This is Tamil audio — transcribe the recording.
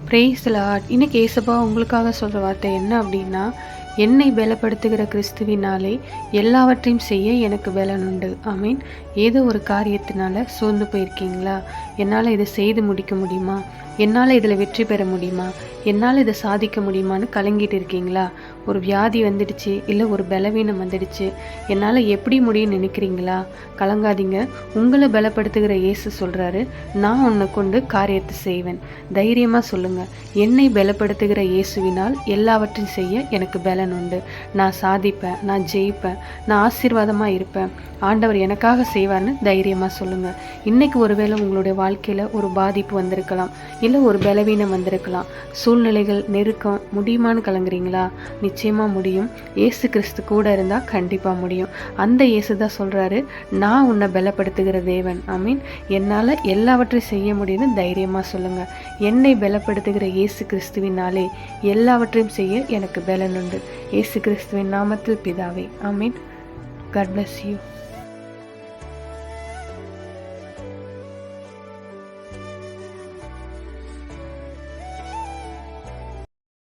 Price Lord. இன்னைக்கு ஏசப்பா உங்களுக்காக சொல்கிற வார்த்தை என்ன அப்படின்னா, என்னை பலப்படுத்துகிற கிறிஸ்துவினாலே எல்லாவற்றையும் செய்ய எனக்கு பலன் உண்டு. ஆமீன். ஏதோ ஒரு காரியத்தினால சோர்ந்து போயிருக்கீங்களா? என்னால் இதை செய்து முடிக்க முடியுமா? என்னால் இதில் வெற்றி பெற முடியுமா? என்னால் இதை சாதிக்க முடியுமான்னு கலங்கிட்டு இருக்கீங்களா? ஒரு வியாதி வந்துடுச்சு, இல்லை ஒரு பலவீனம் வந்துடுச்சு, என்னால் எப்படி முடியும்னு நினைக்கிறீங்களா? கலங்காதீங்க. உங்களை பலப்படுத்துகிற இயேசு சொல்கிறாரு, நான் உன்னை கொண்டு காரியத்தை செய்வேன். தைரியமாக சொல்லுங்கள், என்னை பலப்படுத்துகிற இயேசுவினால் எல்லாவற்றையும் செய்ய எனக்கு பலன் உண்டு. நான் சாதிப்பேன், நான் ஜெயிப்பேன், நான் ஆசீர்வாதமாக இருப்பேன். ஆண்டவர் எனக்காக செய்வார்னு தைரியமாக சொல்லுங்கள். இன்றைக்கி ஒருவேளை உங்களுடைய வாழ்க்கையில் ஒரு பாதிப்பு வந்திருக்கலாம், இல்லை ஒரு பலவீனம் வந்திருக்கலாம். சூழ்நிலைகள் நெருக்கம் முடியுமான்னு கலங்குறீங்களா? நிச்சயமாக முடியும். இயேசு கிறிஸ்து கூட இருந்தால் கண்டிப்பாக முடியும். அந்த இயேசு தான் சொல்கிறாரு, நான் உன்னை பலப்படுத்துகிற தேவன். ஆமீன். என்னால் எல்லாவற்றையும் செய்ய முடியும்னு தைரியமாக சொல்லுங்கள். என்னை பலப்படுத்துகிற இயேசு கிறிஸ்துவினாலே எல்லாவற்றையும் செய்ய எனக்கு பலன் உண்டு. இயேசு கிறிஸ்துவின் நாமத்தில் பிதாவே. ஆமீன். God bless you.